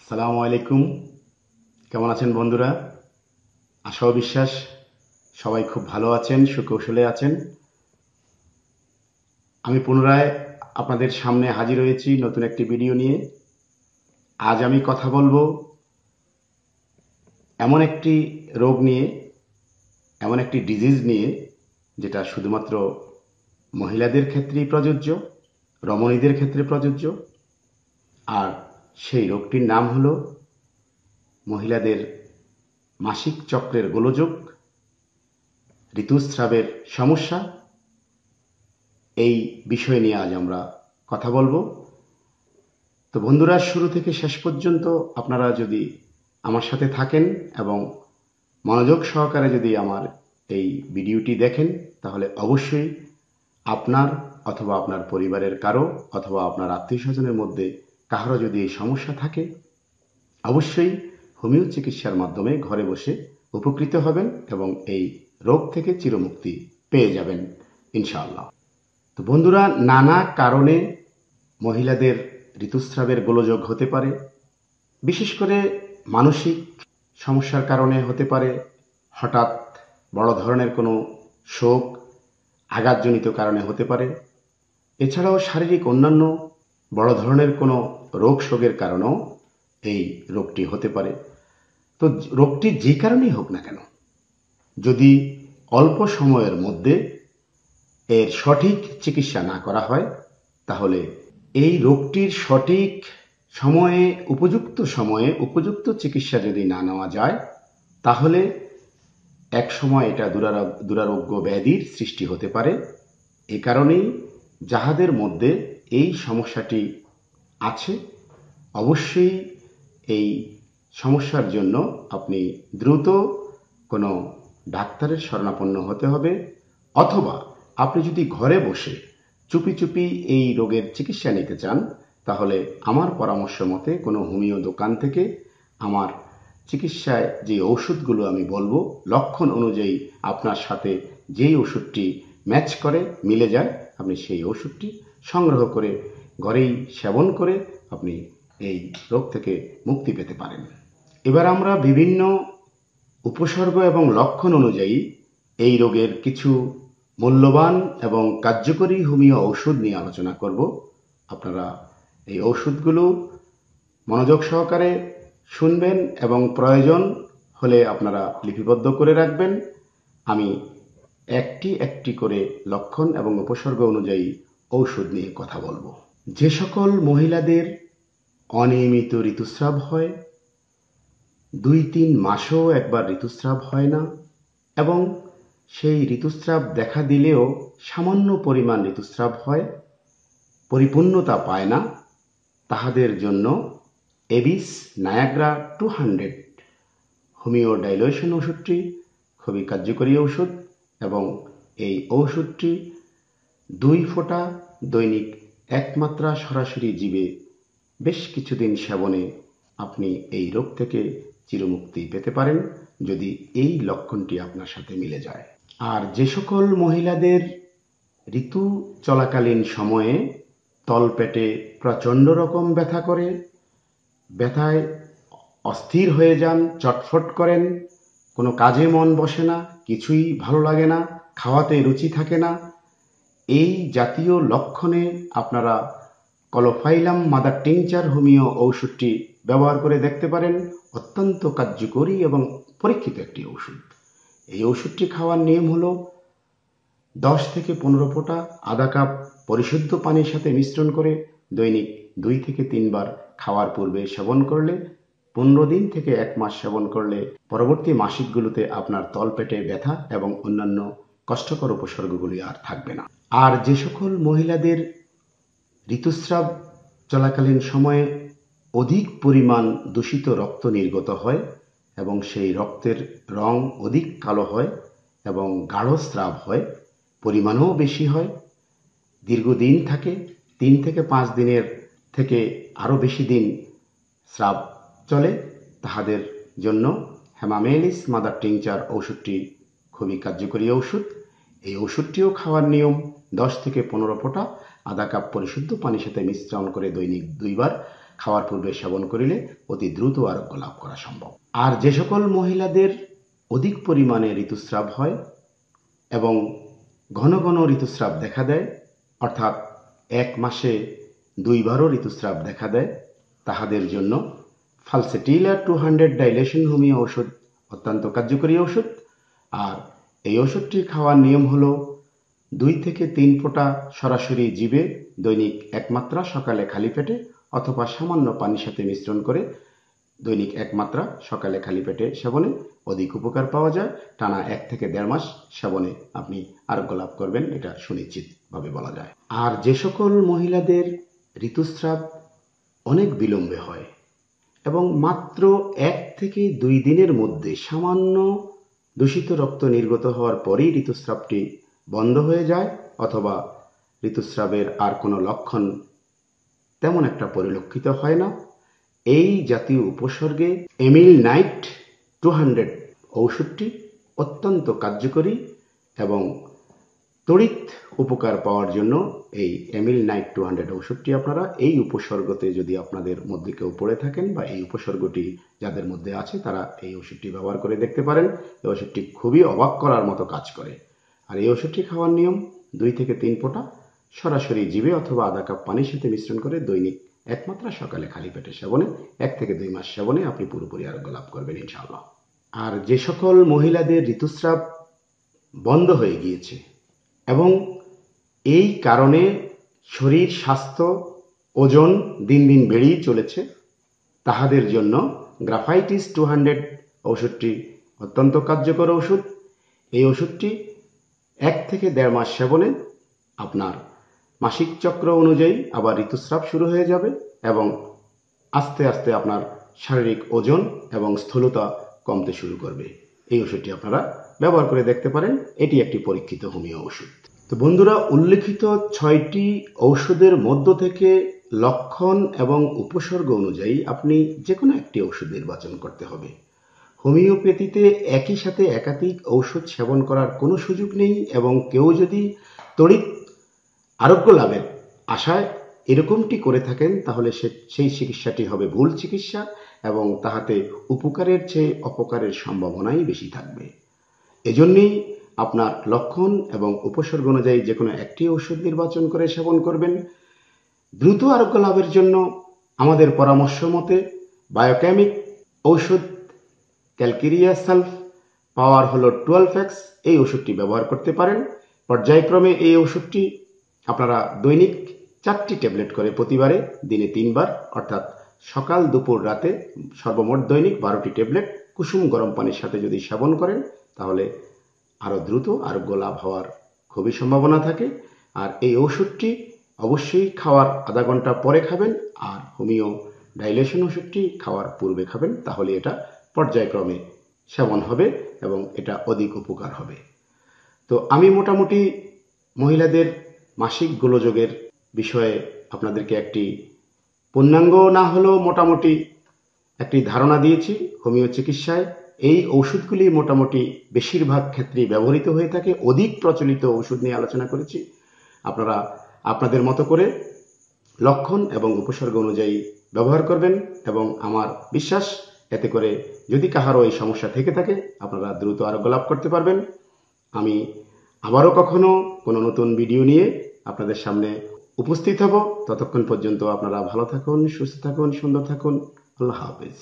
আসসালামু আলাইকুম। কেমন আছেন বন্ধুরা? আশা ও বিশ্বাস সবাই খুব ভালো আছেন, সুকৌশলে আছেন। আমি পুনরায় আপনাদের সামনে হাজির হয়েছি নতুন একটি ভিডিও নিয়ে। আজ আমি কথা বলবো এমন একটি রোগ নিয়ে, এমন একটি ডিজিজ নিয়ে, যেটা শুধুমাত্র মহিলাদের ক্ষেত্রেই প্রযোজ্য, রমণীদের ক্ষেত্রে প্রযোজ্য। আর সেই রোগটির নাম হলো মহিলাদের মাসিক চক্রের গোলযোগ, ঋতুস্রাবের সমস্যা। এই বিষয় নিয়ে আজ আমরা কথা বলবো। তো বন্ধুরা, শুরু থেকে শেষ পর্যন্ত আপনারা যদি আমার সাথে থাকেন এবং মনোযোগ সহকারে যদি আমার এই ভিডিওটি দেখেন, তাহলে অবশ্যই আপনার অথবা আপনার পরিবারের কারো অথবা আপনার আত্মীয় স্বজনের মধ্যে কারো যদি এই সমস্যা থাকে, অবশ্যই হোমিও চিকিৎসার মাধ্যমে ঘরে বসে উপকৃত হবেন এবং এই রোগ থেকে চিরমুক্তি পেয়ে যাবেন ইনশাআল্লাহ। তো বন্ধুরা, নানা কারণে মহিলাদের ঋতুস্রাবের গোলযোগ হতে পারে। বিশেষ করে মানসিক সমস্যার কারণে হতে পারে, হঠাৎ বড় ধরনের কোনো শোক, আঘাতজনিত কারণে হতে পারে। এছাড়াও শারীরিক অন্যান্য বড় ধরনের কোনো রোগ শোকের কারণেও এই রোগটি হতে পারে। তো রোগটি যে কারণেই হোক না কেন, যদি অল্প সময়ের মধ্যে এর সঠিক চিকিৎসা না করা হয়, তাহলে এই রোগটির সঠিক সময়ে, উপযুক্ত চিকিৎসা যদি না নেওয়া যায়, তাহলে এক সময় এটা দুরারোগ্য ব্যাধির সৃষ্টি হতে পারে। এ কারণেই যাহাদের মধ্যে এই সমস্যাটি আছে, অবশ্যই এই সমস্যার জন্য আপনি দ্রুত কোনো ডাক্তারের শরণাপন্ন হতে হবে, অথবা আপনি যদি ঘরে বসে চুপি চুপি এই রোগের চিকিৎসা নিতে চান, তাহলে আমার পরামর্শ মতে কোনো হোমিও দোকান থেকে আমার চিকিৎসায় যে ওষুধগুলো আমি বলবো, লক্ষণ অনুযায়ী আপনার সাথে যেই ওষুধটি ম্যাচ করে, মিলে যায়, আপনি সেই ওষুধটি সংগ্রহ করে ঘরেই সেবন করে আপনি এই রোগ থেকে মুক্তি পেতে পারেন। এবার আমরা বিভিন্ন উপসর্গ এবং লক্ষণ অনুযায়ী এই রোগের কিছু মূল্যবান এবং কার্যকরী হোমিও ঔষধ নিয়ে আলোচনা করব। আপনারা এই ঔষধগুলো মনোযোগ সহকারে শুনবেন এবং প্রয়োজন হলে আপনারা লিপিবদ্ধ করে রাখবেন। আমি একটি একটি করে লক্ষণ এবং উপসর্গ অনুযায়ী ঔষধ নিয়ে কথা বলবো। যে সকল মহিলাদের অনিয়মিত ঋতুস্রাব হয়, 2-3 মাসেও একবার ঋতুস্রাব হয় না, এবং সেই ঋতুস্রাব দেখা দিলেও সামান্য পরিমাণ ঋতুস্রাব হয়, পরিপূর্ণতা পায় না, তাহাদের জন্য এবিস নায়াগ্রা 200 হোমিও ডাইলেশন ওষুধটি খুবই কার্যকরী ঔষধ, এবং এই ঔষধটি 2 ফোঁটা দৈনিক 1 মাত্রা সরাসরি জীবে বেশ কিছুদিন সেবনে আপনি এই রোগ থেকে চিরমুক্তি পেতে পারেন, যদি এই লক্ষণটি আপনার সাথে মিলে যায়। আর যে সকল মহিলাদের ঋতু চলাকালীন সময়ে তলপেটে প্রচণ্ড রকম ব্যথা করে, ব্যথায় অস্থির হয়ে যান, চটফট করেন, কোনো কাজে মন বসে না, কিছুই ভালো লাগে না, খাওয়াতে রুচি থাকে না, এই জাতীয় লক্ষণে আপনারা কলোফাইলাম মাদার টিংচার হোমিও ঔষধটি ব্যবহার করে দেখতে পারেন। অত্যন্ত কার্যকরী এবং পরীক্ষিত একটি ওষুধ। এই ওষুধটি খাওয়ার নিয়ম হলো 10 থেকে 15 ফোঁটা আধা কাপ পরিশুদ্ধ পানির সাথে মিশ্রণ করে দৈনিক 2 থেকে 3 বার খাওয়ার পূর্বে সেবন করলে, 15 দিন থেকে 1 মাস সেবন করলে পরবর্তী মাসিকগুলোতে আপনার তলপেটে ব্যথা এবং অন্যান্য কষ্টকর উপসর্গগুলি আর থাকবে না। আর যে সকল মহিলাদের ঋতুস্রাব চলাকালীন সময়ে অধিক পরিমাণ দূষিত রক্ত নির্গত হয় এবং সেই রক্তের রং অধিক কালো হয় এবং গাঢ় স্রাব হয়, পরিমাণও বেশি হয়, দীর্ঘদিন থাকে, 3 থেকে 5 দিনের থেকে আরও বেশি দিন স্রাব চলে, তাহাদের জন্য হেমামেলিস মাদার টিংচার ওষুধটি খুবই কার্যকরী ওষুধ। এই ওষুধটিও খাওয়ার নিয়ম 10 থেকে 15 ফোঁটা আধা কাপ পরিশুদ্ধ পানির সাথে মিশ্রণ করে দৈনিক 2 বার খাওয়ার পূর্বে সেবন করিলে অতি দ্রুত আরোগ্য লাভ করা সম্ভব। আর যে সকল মহিলাদের অধিক পরিমাণে ঋতুস্রাব হয় এবং ঘন ঘন ঋতুস্রাব দেখা দেয়, অর্থাৎ এক মাসে 2 বারও ঋতুস্রাব দেখা দেয়, তাহাদের জন্য ফালসেটিলা 200 ডাইলেশন হোমিও ওষুধ অত্যন্ত কার্যকরী ওষুধ। আর এই ওষুধটি খাওয়ার নিয়ম হলো 2 থেকে 3 ফোঁটা সরাসরি জিভে দৈনিক 1 মাত্রা সকালে খালি পেটে অথবা সামান্য পানির সাথে মিশ্রণ করে দৈনিক 1 মাত্রা সকালে খালি পেটে সেবনে অধিক উপকার পাওয়া যায়। টানা 1 থেকে 1.5 মাস সেবনে আপনি আরোগ্য লাভ করবেন, এটা সুনিশ্চিতভাবে বলা যায়। আর যে সকল মহিলাদের ঋতুস্রাব অনেক বিলম্বে হয় এবং মাত্র 1 থেকে 2 দিনের মধ্যে সামান্য দূষিত রক্ত নির্গত হওয়ার পরেই ঋতুস্রাবটি বন্ধ হয়ে যায় অথবা ঋতুস্রাবের আর কোনো লক্ষণ তেমন একটা পরিলক্ষিত হয় না, এই জাতীয় উপসর্গে এমিল নাইট 200 ঔষধটি অত্যন্ত কার্যকরী এবং তড়িৎ উপকার পাওয়ার জন্য এই এমিল নাইট 200 ঔষধটি আপনারা এই উপসর্গতে যদি আপনাদের মধ্যে কেউ পড়ে থাকেন বা এই উপসর্গটি যাদের মধ্যে আছে তারা এই ওষুধটি ব্যবহার করে দেখতে পারেন। এই ওষুধটি খুবই অবাক করার মতো কাজ করে। আর এই ওষুধটি খাওয়ার নিয়ম 2 থেকে 3 ফোঁটা সরাসরি জিভে অথবা আধা কাপ পানির সাথে মিশ্রণ করে দৈনিক 1 মাত্রা সকালে খালি পেটে সেবনে 1 থেকে 2 মাস সেবনে আপনি পুরোপুরি আরোগ্য লাভ করবেন ইনশাআল্লাহ। আর যে সকল মহিলাদের ঋতুস্রাব বন্ধ হয়ে গিয়েছে এবং এই কারণে শরীর স্বাস্থ্য ওজন দিন দিন বেড়েই চলেছে, তাহাদের জন্য গ্রাফাইটিস 200 ওষুধটি অত্যন্ত কার্যকর ওষুধ। এই ওষুধটি 1 থেকে 1.5 মাস সেবনে আপনার মাসিক চক্র অনুযায়ী আবার ঋতুস্রাব শুরু হয়ে যাবে এবং আস্তে আস্তে আপনার শারীরিক ওজন এবং স্থূলতা কমতে শুরু করবে। এই ওষুধটি আপনারা ব্যবহার করে দেখতে পারেন, এটি একটি পরীক্ষিত হোমিও ওষুধ। তো বন্ধুরা, উল্লেখিত 6টি ঔষধের মধ্য থেকে লক্ষণ এবং উপসর্গ অনুযায়ী আপনি যে কোনো একটি ওষুধ নির্বাচন করতে হবে। হোমিওপ্যাথিতে একই সাথে একাধিক ঔষধ সেবন করার কোনো সুযোগ নেই এবং কেউ যদি তড়িৎ আরোগ্য লাভের আশায় এরকমটি করে থাকেন তাহলে সেই চিকিৎসাটি হবে ভুল চিকিৎসা এবং তাহাতে উপকারের চেয়ে অপকারের সম্ভাবনাই বেশি থাকবে। এজন্যই আপনার লক্ষণ এবং উপসর্গ অনুযায়ী যে কোনো একটি ওষুধ নির্বাচন করে সেবন করবেন। দ্রুত আরোগ্য লাভের জন্য আমাদের পরামর্শ মতে বায়োকেমিক ঔষধ ক্যালকেরিয়া সালফ পাওয়ার হলো 12x এই ওষুধটি ব্যবহার করতে পারেন। পর্যায়ক্রমে এই ওষুধটি আপনারা দৈনিক 4টি ট্যাবলেট করে প্রতিবারে দিনে 3 বার অর্থাৎ সকাল দুপুর রাতে সর্বমোট দৈনিক 12টি ট্যাবলেট কুসুম গরম পানির সাথে যদি সেবন করেন তাহলে আরও দ্রুত আরোগ্য লাভ হওয়ার খুবই সম্ভাবনা থাকে। আর এই ওষুধটি অবশ্যই খাওয়ার আধা ঘন্টা পরে খাবেন আর হোমিও ডাইলেশন ওষুধটি খাওয়ার পূর্বে খাবেন, তাহলে এটা পর্যায়ক্রমে সেবন হবে এবং এটা অধিক উপকার হবে। তো আমি মোটামুটি মহিলাদের মাসিক গোলযোগের বিষয়ে আপনাদেরকে একটি পূর্ণাঙ্গ না হলেও মোটামুটি একটি ধারণা দিয়েছি। হোমিও চিকিৎসায় এই ঔষধগুলি মোটামুটি বেশিরভাগ ক্ষেত্রেই ব্যবহৃত হয়ে থাকে। অধিক প্রচলিত ওষুধ নিয়ে আলোচনা করেছি। আপনারা আপনাদের মতো করে লক্ষণ এবং উপসর্গ অনুযায়ী ব্যবহার করবেন এবং আমার বিশ্বাস এতে করে যদি কাহারও এই সমস্যা থেকে থাকে আপনারা দ্রুত আরোগ্য লাভ করতে পারবেন। আমি আবারও কখনো কোনো নতুন ভিডিও নিয়ে আপনাদের সামনে উপস্থিত হব। ততক্ষণ পর্যন্ত আপনারা ভালো থাকুন, সুস্থ থাকুন, সুন্দর থাকুন। আল্লাহ হাফেজ।